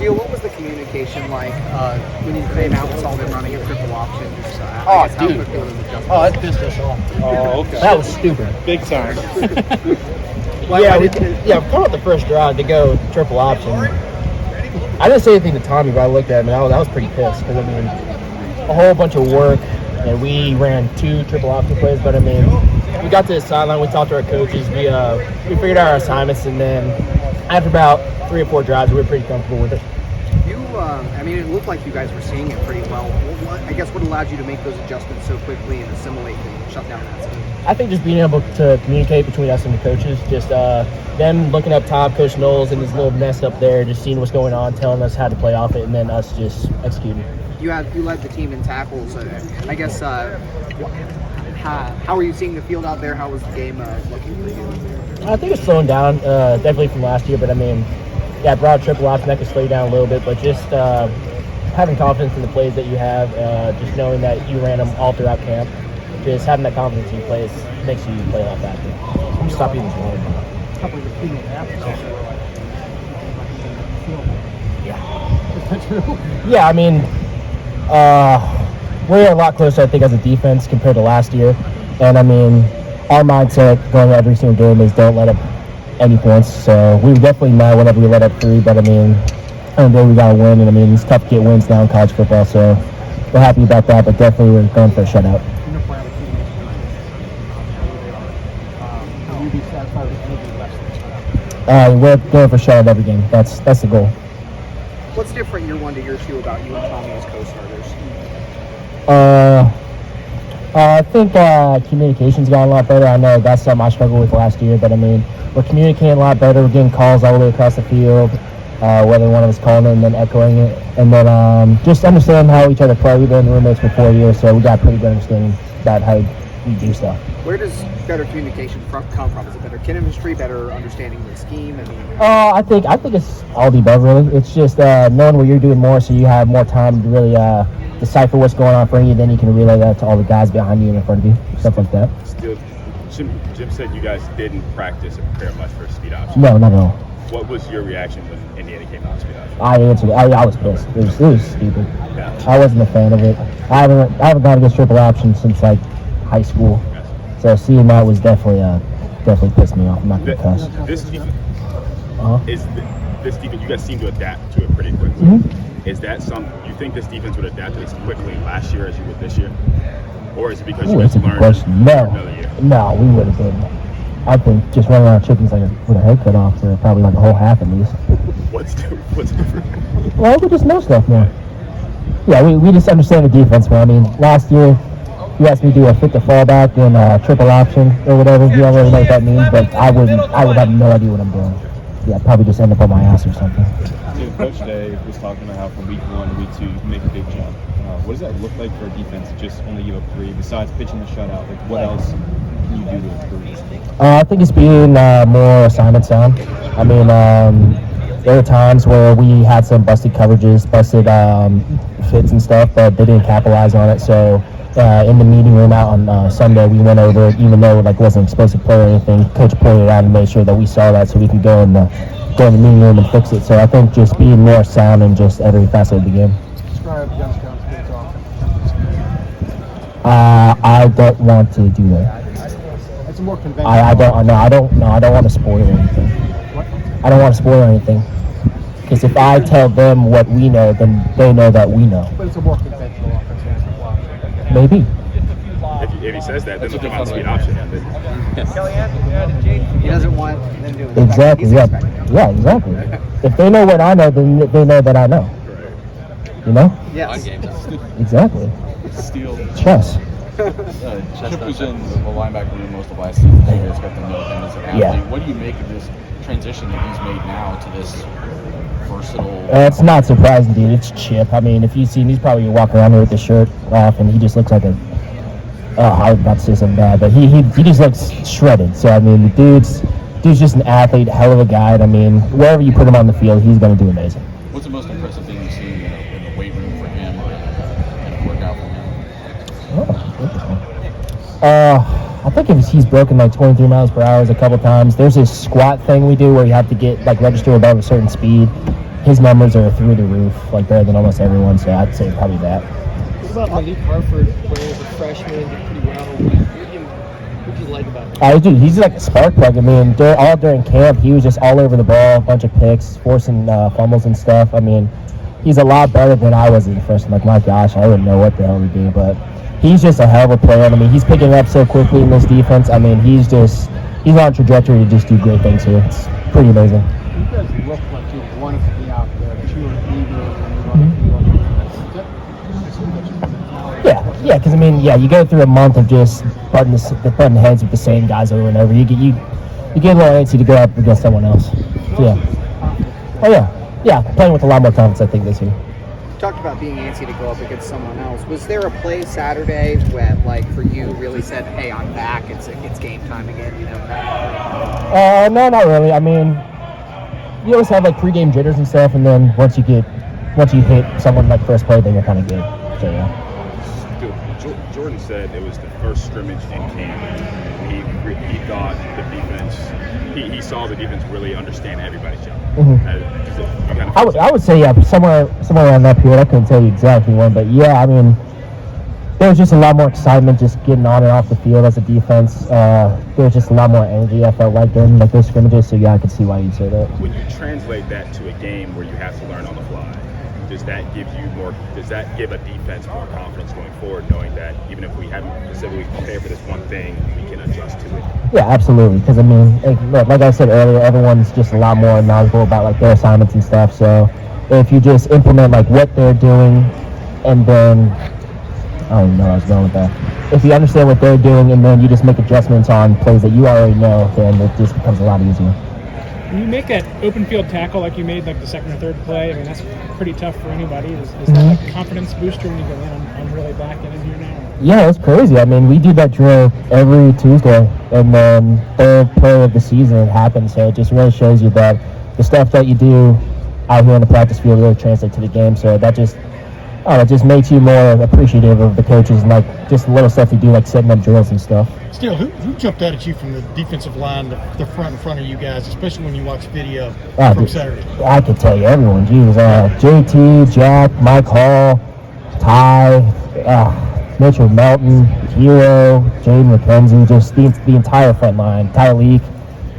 Steele, what was the communication like when you came out and saw them running a triple option? Dude. Oh, that pissed us off. Oh, okay. That was stupid. Big time. Come out the first drive to go triple option. I didn't say anything to Tommy, but I looked at him and I was pretty pissed because, I mean, a whole bunch of work, and we ran 2 triple option plays, but I mean, we got to the sideline, we talked to our coaches, we figured out our assignments, and then after about 3 or 4 drives, we were pretty comfortable with it. It looked like you guys were seeing it pretty well. What allowed you to make those adjustments so quickly and assimilate and shut down that scheme? I think just being able to communicate between us and the coaches, just them looking up top, Coach Knowles and his little nest up there, just seeing what's going on, telling us how to play off it, and then us just executing. You led the team in tackles. I guess how are you seeing the field out there? How was the game looking for you? I think it's slowing down, definitely from last year, but I mean, broad triple option, that could slow you down a little bit, but just having confidence in the plays that you have, just knowing that you ran them all throughout camp, just having that confidence in your plays makes you play a lot faster. I'm stop eating this water. Yeah, I mean, we're a lot closer, I think, as a defense compared to last year. And, I mean, our mindset going every single game is don't let up any points. So we definitely know whenever we let up 3. But, I mean, every day we got to win. And, I mean, it's tough to get wins now in college football. So we're happy about that. But definitely we're going for a shutout. We're going for shutout every game. That's the goal. What's different year 1 to year 2 about you and Tommy as co-starters? I think communication's gotten a lot better. I know that's something I struggled with last year, but I mean, we're communicating a lot better. We're getting calls all the way across the field, whether one of us calling it and then echoing it, and then just understanding how each other play. We've been roommates for 4 years, so we got a pretty good understanding about how we do stuff. Where does better communication come from? Is it better chemistry, better understanding the scheme? I think it's all the above, really. It's just knowing what you're doing more, so you have more time to really decipher what's going on in front of you. Then you can relay that to all the guys behind you and in front of you, stuff like that. Still, Jim said you guys didn't practice or prepare much for speed option. No, not at all. What was your reaction when Indiana came out speed option? I answered it. I was pissed. It was stupid. Yeah. I wasn't a fan of it. I haven't gone against triple option since like high school. So seeing that was definitely pissed me off. I'm not gonna cuss. This defense this defense, you guys seem to adapt to it pretty quickly. Mm-hmm. Is that you think this defense would adapt as quickly last year as you would this year? Or is it because you guys learned another year? No, we would have been. I think just running around chickens with a head cut off for probably like a whole half at least. What's different? Well, we just know stuff now. Yeah, we just understand the defense more. I mean, last year, you asked me to do a fit to fallback and triple option or whatever. You don't really know what that means, but I would have no idea what I'm doing. Yeah, I'd probably just end up on my ass or something. Coach Day was talking about how from week 1 to week 2 you can make a big jump. What does that look like for a defense to just only give up 3 besides pitching the shutout? Like, what else can you do to improve? I think it's being more assignment sound. I mean, there were times where we had some busted coverages, busted fits and stuff, but they didn't capitalize on it. So in the meeting room out on Sunday, we went over it, even though it wasn't supposed to play or anything. Coach pointed it out and made sure that we saw that so we can go in the meeting room and fix it. So I think just being more sound in just every facet of the game. Describe Youngstown's kids offense. I don't want to do that. It's more conventional. I don't want to spoil anything. I don't want to spoil anything. Because if I tell them what we know, then they know that we know. But it's a more conventional offense. Maybe. If he says that, then they'll come out speed option. He doesn't want them to do it. Exactly. Yeah, exactly. If they know what I know, then they know that I know. You know? Yes. Exactly. Steele. Chess. Chip was in the linebacker room most of last season. You guys got to know him as an athlete. Yeah. What do you make of this transition that he's made now to this versatile? It's not surprising, dude. It's Chip. I mean, if you see him, he's probably walking around here with the shirt off, and he just looks like a. I was about to say something bad, but he just looks shredded. So I mean, the dude's just an athlete, hell of a guy. And I mean, wherever you put him on the field, he's going to do amazing. What's the most impressive thing you've seen in the weight room for him or in a workout for him? I think he's broken like 23 miles per hour a couple times. There's this squat thing we do where you have to get register above a certain speed. his numbers are through the roof, like better than almost everyone. So I'd say probably that. What about Malik Harford, playing as a freshman, did pretty well? What do you like about him? Dude, he's like a spark plug. I mean, during camp, he was just all over the ball, a bunch of picks, forcing fumbles and stuff. I mean, he's a lot better than I was at first. I'm like, my gosh, I wouldn't know what the hell to do. But he's just a hell of a player. I mean, he's picking up so quickly in this defense. I mean, he's on a trajectory to just do great things here. It's pretty amazing. You guys look like you wanted to be out there, that you were eager when you were on the field. Yeah, because I mean, you go through a month of just butting heads with the same guys over and over. You get a little antsy to go up against someone else. So, yeah. Oh yeah, playing with a lot more confidence, I think, this year. You talked about being antsy to go up against someone else. Was there a play Saturday when, like, for you, really said, "Hey, I'm back. It's game time again"? You know. No, not really. I mean, you always have like pregame jitters and stuff, and then once you hit someone like first play, then you're kind of good. So yeah. Jordan said it was the first scrimmage in camp. He thought the defense. He saw the defense really understand everybody's job. I would say somewhere around that period. I couldn't tell you exactly when, but yeah, I mean, there was just a lot more excitement just getting on and off the field as a defense. There was just a lot more energy, I felt like, during like those scrimmages. So yeah, I could see why you'd say that. When you translate that to a game where you have to learn on the fly, does that give a defense more confidence going forward, knowing that even if we haven't specifically prepared for this one thing, we can adjust to it? Yeah, absolutely. Because I mean, like I said earlier, everyone's just a lot more knowledgeable about like their assignments and stuff. So if you just implement like what they're doing, and then I don't even know where I was going with that. If you understand what they're doing and then you just make adjustments on plays that you already know, then it just becomes a lot easier. When you make that open field tackle like you made, like the second or third play, I mean, that's pretty tough for anybody. Is that like a confidence booster when you go, man, I'm really back in here now? Yeah, it's crazy. I mean, we do that drill every Tuesday, and then third play of the season happens. So it just really shows you that the stuff that you do out here on the practice field really translates to the game. So that just it just makes you more appreciative of the coaches and like just little stuff you do, like setting up drills and stuff. Steele, who jumped out at you from the defensive line, the front in front of you guys, especially when you watch video from Saturday? I could tell you everyone. Geez, JT, Jack, Mike Hall, Ty, Mitchell Melton, Hero, Jaden McKenzie, just the entire front line, Tyleek.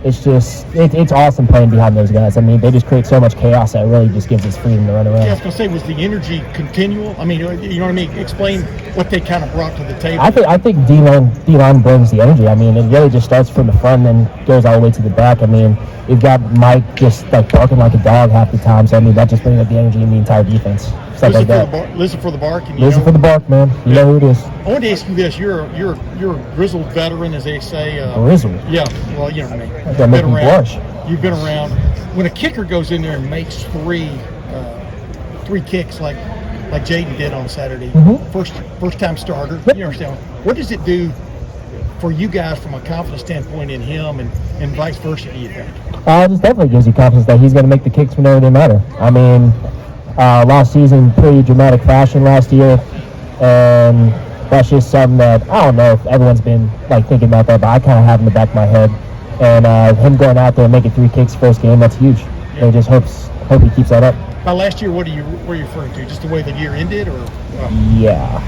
It's just, it's awesome playing behind those guys. I mean, they just create so much chaos that really just gives us freedom to run around. Yeah, I was going to say, was the energy continual? I mean, you know what I mean? Explain what they kind of brought to the table. I think D-line brings the energy. I mean, it really just starts from the front and then goes all the way to the back. I mean, you've got Mike just like barking like a dog half the time. So, I mean, that just brings up the energy in the entire defense. Stuff like that. Listen for the bark. And listen for the bark, man. You know who it is. I want to ask you this. You're a grizzled veteran, as they say. Grizzled? Yeah. Well, you know what I mean. That make me blush. You've been around. When a kicker goes in there and makes three kicks like Jaden did on Saturday, first time starter, you understand, what does it do for you guys from a confidence standpoint in him and vice versa, do you think? It just definitely gives you confidence that he's going to make the kicks whenever they matter. I mean, last season, pretty dramatic fashion last year, and that's just something that, I don't know if everyone's been like thinking about that, but I kind of have in the back of my head. And him going out there and making 3 kicks first game, that's huge. And just hope he keeps that up. By last year, what are you referring to? Just the way the year ended, or? Yeah.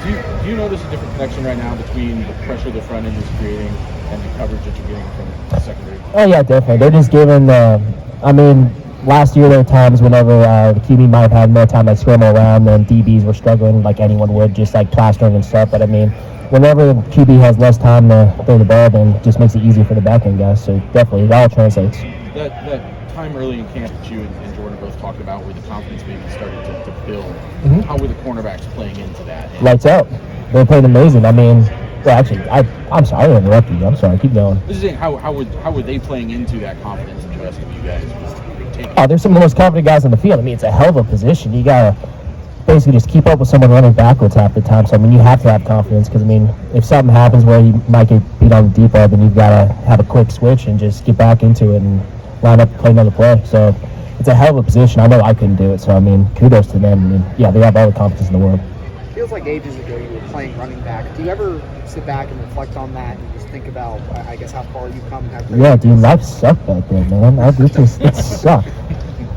Do you notice a different connection right now between the pressure the front end is creating and the coverage that you're getting from the secondary? Oh yeah, definitely. They're just giving. I mean, last year there were times whenever the QB might have had more time to scramble around, and DBs were struggling like anyone would, just like plastering and stuff. But I mean, whenever the QB has less time to throw the ball, then it just makes it easier for the back end guys. So definitely, it all translates. That time early in camp that you and Jordan both talked about, where the confidence maybe started to build. How were the cornerbacks playing into that? Lights out. They're playing amazing. I mean, well, actually, I'm sorry, I interrupted you. I'm sorry. Keep going. This is saying, how were they playing into that confidence that the rest of you guys was taking? Oh, they're some of the most confident guys on the field. I mean, it's a hell of a position. You gotta basically just keep up with someone running backwards half the time. So, I mean, you have to have confidence because, I mean, if something happens where you might get beat on the deep ball, then you've got to have a quick switch and just get back into it and line up and play another play. So, it's a hell of a position. I know I couldn't do it. So, I mean, kudos to them. I mean, yeah, they have all the confidence in the world. Feels like ages ago you were playing running back. Do you ever sit back and reflect on that and just think about, I guess, how far you come? Yeah, dude, life sucked back then, man. It sucked.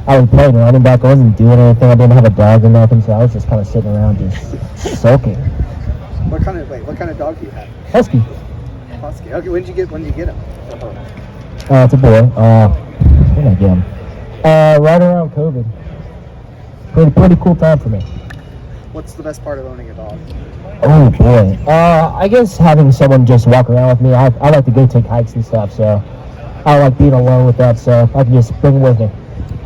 I was playing running back. I wasn't doing anything. I didn't have a dog or nothing, so I was just kind of sitting around just sulking. What kind of dog do you have? Husky. Husky. Okay, when did you get him? It's a boy. When did I get him? Right around COVID. Pretty cool time for me. What's the best part of owning a dog? Oh boy. I guess having someone just walk around with me. I like to go take hikes and stuff, so I like being alone with that, so I can just bring him with me.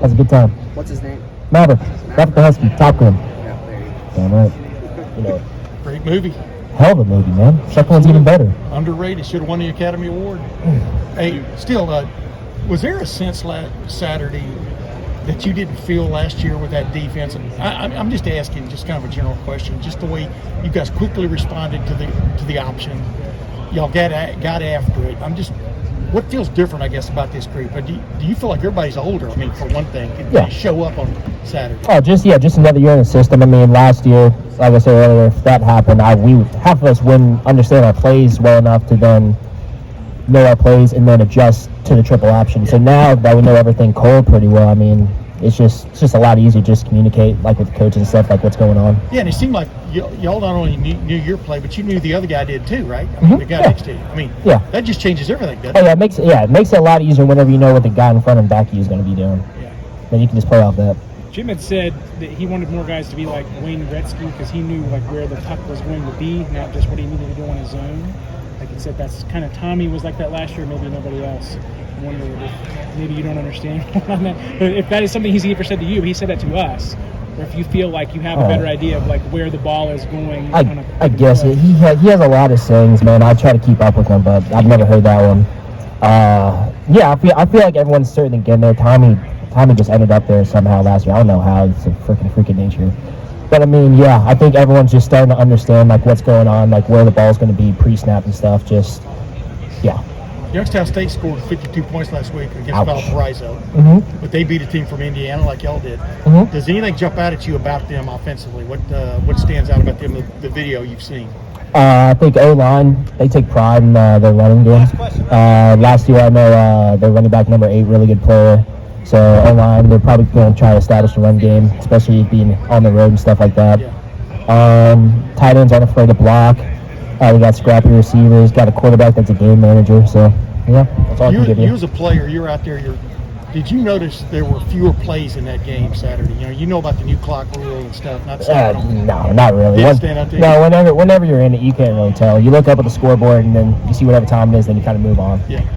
Has a good time. What's his name? Maverick the Husky. Top Gun. Yeah, there you go. Damn right. You know, Great movie. hell of a movie, man. Second one's even better. Underrated. Should have won the Academy Award. Hey, still, was there a sense last Saturday that you didn't feel last year with that defense? And I'm just asking, just kind of a general question, just the way you guys quickly responded to the option. Y'all got after it. What feels different, I guess, about this group? Do you feel like everybody's older? I mean, for one thing, did they show up on Saturday? Oh, just another year in the system. I mean, last year, like I said earlier, if that happened, half of us wouldn't understand our plays well enough to then know our plays and then adjust to the triple option. So now that we know everything cold pretty well, I mean, it's just a lot easier just to communicate, like with the coach and stuff, like what's going on. Yeah, and it seemed like y'all not only knew your play, but you knew the other guy did too, right? I mean, the guy next to you. I mean, that just changes everything, doesn't it? Oh, it makes it a lot easier whenever you know what the guy in front and back of you is going to be doing. Yeah. Then you can just play off that. Jim had said that he wanted more guys to be like Wayne Gretzky because he knew like where the puck was going to be, not just what he needed to do on his own. Like he said, that's kind of Tommy was like that last year, maybe nobody else. I wonder if maybe you don't understand on that. But if that is something he's ever said to you, but he said that to us. Or if you feel like you have a better idea of like where the ball is going. I guess he has a lot of sayings, man. I try to keep up with him, but I've never heard that one. I feel like everyone's certainly getting there. Tommy just ended up there somehow last year. I don't know how. It's a freaking nature. But I mean, I think everyone's just starting to understand like what's going on, like where the ball's going to be pre-snap and stuff. Youngstown State scored 52 points last week against Valparaiso, but they beat a team from Indiana like y'all did. Does anything jump out at you about them offensively? What stands out about them, the video you've seen? I think O-line, they take pride in their running game. Last year, I know their running back number 8, really good player. So O-line, they're probably going to try to establish the run game, especially being on the road and stuff like that. Tight ends aren't afraid to block. We got scrappy receivers, got a quarterback that's a game manager. So, that's all I can give you. You as a player, you're out there. Did you notice there were fewer plays in that game Saturday? You know about the new clock rule and stuff. No, not really. Stand out there? No, whenever you're in it, you can't really tell. You look up at the scoreboard and then you see whatever time it is, then you kind of move on. Yeah.